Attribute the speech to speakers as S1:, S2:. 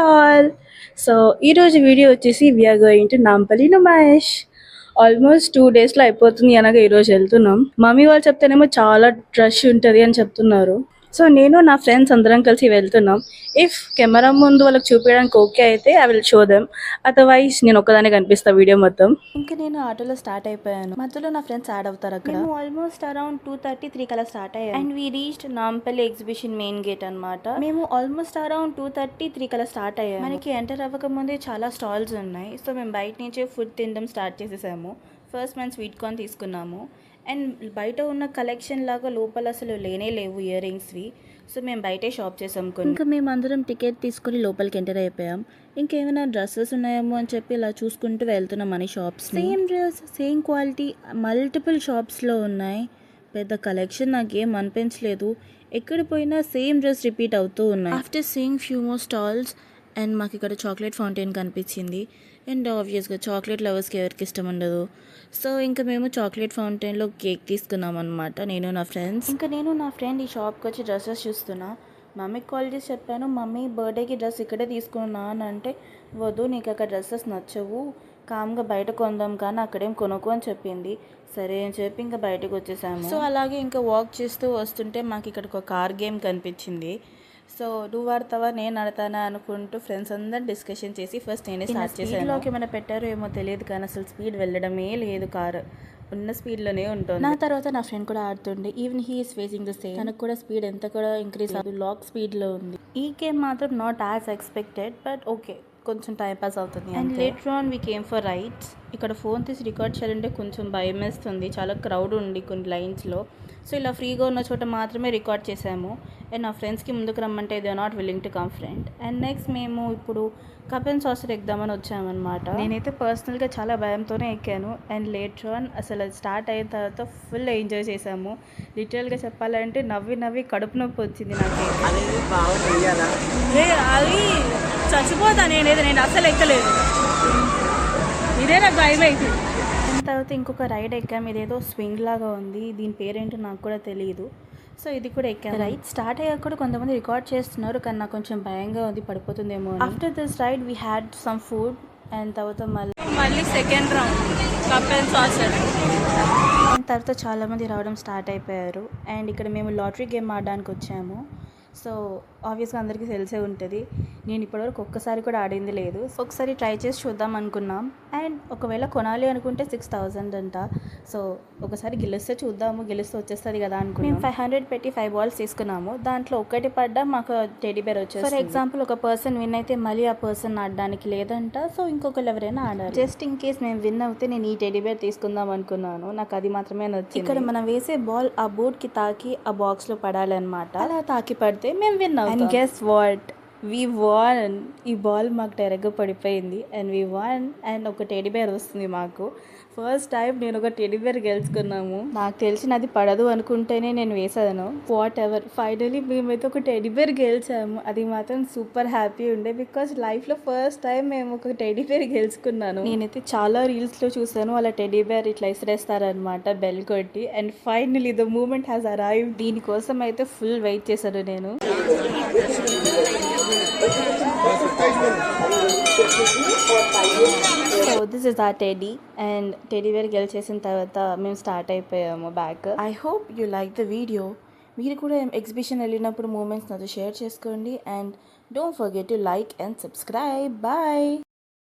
S1: All. So ఈరోజు video వచ్చేసి we are going to Nampally Numaish. Almost 2 డేస్లో అయిపోతుంది అనగా ఈరోజు వెళ్తున్నాం. మమ్మీ వాళ్ళు చెప్తేనేమో చాలా రష్ ఉంటుంది అని చెప్తున్నారు. సో నేను నా ఫ్రెండ్స్ అందరం కలిసి వెళ్తున్నాం. ఇఫ్ కెమెరా ముందు వాళ్ళకి చూపించడానికి ఓకే అయితే I will show them, otherwise నేను ఒక్కదానే కనిపిస్తా వీడియో మొత్తం. ఇంకా నేను ఆటోలో స్టార్ట్ అయిపోయాను. మధ్యలో నా ఫ్రెండ్స్ యాడ్ అవుతారు. అక్కడ ఆల్మోస్ట్ అరౌండ్ 2:33 కల్లా స్టార్ట్ అయ్యాను and we reached Nampally exhibition main gate అనమాట. మేము ఆల్మోస్ట్ అరౌండ్ 2:33 కల్లా స్టార్ట్ అయ్యాము. మనకి ఎంటర్ అవ్వక ముందే చాలా స్టాల్స్ ఉన్నాయి. సో మేము బయట నుంచే ఫుడ్ తినడం స్టార్ట్ చేసేసాము. ఫస్ట్ మనం స్వీట్ కార్న్ తీసుకున్నాము అండ్ బయట ఉన్న కలెక్షన్ లాగా లోపల అసలు లేవు ఇయర్ రింగ్స్వి. సో మేము బయటే షాప్ చేసాం కొన్ని. ఇంకా మేము అందరం టికెట్ తీసుకొని లోపలికి ఎంటర్ అయిపోయాం. ఇంకేమైనా డ్రెస్సెస్ ఉన్నాయేమో అని చెప్పి ఇలా చూసుకుంటూ వెళ్తున్నాం అని shops. Same dress same quality multiple షాప్స్లో ఉన్నాయి. పెద్ద కలెక్షన్ నాకేం అనిపించలేదు. ఎక్కడ పోయినా సేమ్ డ్రెస్ రిపీట్ అవుతూ ఉన్నాయి. After seeing few more stalls and మాకు ఇక్కడ చాక్లెట్ ఫౌంటైన్ కనిపించింది. అండ్ ఆబ్వియస్గా చాక్లెట్ లవర్స్కి ఎవరికి ఇష్టం ఉండదు. సో ఇంకా మేము చాక్లెట్ ఫౌంటైన్లో కేక్ తీసుకున్నాం అనమాట, నేను నా ఫ్రెండ్స్. ఇంకా నేను నా ఫ్రెండ్ ఈ షాప్కి వచ్చి డ్రెస్సెస్ చూస్తున్నా. మమ్మీకి కాల్ చేసి చెప్పాను, మమ్మీ బర్త్డేకి డ్రెస్ ఇక్కడే తీసుకున్నా అని అంటే, వద్దు నీకు అక్కడ డ్రెస్సెస్ నచ్చవు, కామ్గా బయట కొందాం కానీ అక్కడేం కొనుక్కో అని చెప్పింది. సరే అని చెప్పి ఇంకా బయటకు వచ్చేసాము. సో అలాగే ఇంకా వాక్ చేస్తూ వస్తుంటే మాకు ఇక్కడ ఒక కార్ గేమ్ కనిపించింది. సో నువ్వు ఆడతావా నేను ఆడతానా అనుకుంటూ ఫ్రెండ్స్ అందరు డిస్కషన్ చేసి ఫస్ట్ నేనే స్టార్ట్ చేశాను. లోకి ఏమైనా పెట్టారో ఏమో తెలియదు కానీ అసలు స్పీడ్ వెళ్ళడమే లేదు, కారు ఉన్న స్పీడ్లోనే ఉంటుంది. నా తర్వాత నా ఫ్రెండ్ కూడా ఆడుతుండే. Even he is facing the same. తనకు కూడా స్పీడ్ ఎంత కూడా ఇంక్రీజ్ అవ్వదు, లాక్ స్పీడ్లో ఉంది. ఈ గేమ్ మాత్రం not as expected but okay, కొంచెం టైం పాస్ అవుతుంది. And later on we came for rides. ఇక్కడ ఫోన్ తీసి రికార్డ్ చేయాలంటే కొంచెం భయం వేస్తుంది, చాలా క్రౌడ్ ఉంది కొన్ని లైన్స్లో. సో ఇలా ఫ్రీగా ఉన్న చోట మాత్రమే రికార్డ్ చేసాము. అండ్ నా ఫ్రెండ్స్కి ముందుకు రమ్మంటే they are not willing to come friend. And next మేము ఇప్పుడు కప్ అండ్ సాసర్ ఎక్దామని వచ్చామన్నమాట. నేనైతే పర్సనల్గా చాలా భయంతోనే ఎక్కాను. అండ్ లేటర్ ఆన్ అసలు అది స్టార్ట్ అయిన తర్వాత ఫుల్ ఎంజాయ్ చేసాము. లిటరల్గా చెప్పాలంటే నవ్వి నవ్వి కడుపు నొప్పి వచ్చింది నాకైతే. అది చచ్చిపోతా నేను అసలు ఎక్కలేదు, ఇదే నాకు భయం అవుతుంది. దాని తర్వాత ఇంకొక రైడ్ ఎక్కాము. ఇదేదో స్వింగ్ లాగా ఉంది, దీని పేరేంటో నాకు కూడా తెలియదు. సో ఇది కూడా ఎక్కాము. రైడ్ స్టార్ట్ అయ్యాక కూడా కొంతమంది రికార్డ్ చేస్తున్నారు కానీ నాకు కొంచెం భయంగా ఉంది, పడిపోతుందేమో. After this ride we had some food and తర్వాత మళ్ళీ second round cup and saucer. దాని తర్వాత చాలామంది రావడం స్టార్ట్ అయిపోయారు. అండ్ ఇక్కడ మేము లాటరీ గేమ్ ఆడడానికి వచ్చాము. సో ఆబ్వియస్గా అందరికీ తెలిసే ఉంటుంది, నేను ఇప్పటివరకు ఒక్కసారి కూడా ఆడింది లేదు. ఒకసారి ట్రై చేసి చూద్దాం అనుకున్నాం. అండ్ ఒకవేళ కొనాలి అనుకుంటే 6,000 అంట. సో ఒకసారి గెలిస్తే చూద్దాము, గెలిస్తే వచ్చేస్తుంది కదా అనుకున్నాం. మేము 500 పెట్టి 5 balls తీసుకున్నాము. దాంట్లో ఒకటి పడ్డా మాకు టెడ్డీ బేర్ వచ్చేది. ఫర్ ఎగ్జాంపుల్ ఒక పర్సన్ విన్ అయితే మళ్ళీ ఆ పర్సన్ ఆడడానికి లేదంట. సో ఇంకొకరు ఎవరైనా ఆడాలి. జస్ట్ ఇన్ కేస్ మేము విన్ అవుతే నేను ఈ టెడ్డీ బేర్ తీసుకుందాం అనుకున్నాను, నాకు అది మాత్రమే నచ్చింది. ఇక్కడ మనం వేసే బాల్ ఆ బోర్డ్కి తాకి ఆ బాక్స్లో పడాలి అనమాట. అలా తాకి పడితే మేము విన్ అవుతాం. And guess what, we won. ఈ బాల్ మాకు డైరెక్ట్గా పడిపోయింది అండ్ వీ వాన్. అండ్ ఒక టెడ్డీ బేర్ వస్తుంది మాకు. ఫస్ట్ టైం నేను ఒక టెడ్డీ బేర్ గెలుచుకున్నాము. నాకు తెలిసిన అది పడదు అనుకుంటేనే నేను వేసాను. వాట్ ఎవర్, ఫైనలీ మేమైతే ఒక టెడ్డీ బేర్ గెలిచాము. అది మాత్రం సూపర్ హ్యాపీ ఉండే, బికాజ్ లైఫ్లో ఫస్ట్ టైం మేము ఒక టెడ్డీ బేర్ గెలుచుకున్నాను. నేనైతే చాలా రీల్స్లో చూసాను, అలా టెడ్డీ బేర్ ఇట్లా ఇసిరేస్తారనమాట బెల్ కొట్టి. And finally the moment has arrived. దీనికోసం అయితే ఫుల్ వెయిట్ చేశాను నేను. So this is a teddy. And teddy bear గెలిచేసిన తర్వాత మేము స్టార్ట్ అయిపోయాము back. I hope you like the video. మీరు కూడా ఎగ్జిబిషన్ వెళ్ళినప్పుడు మూమెంట్స్ నాతో షేర్ చేసుకోండి. And don't forget to like and subscribe. Bye.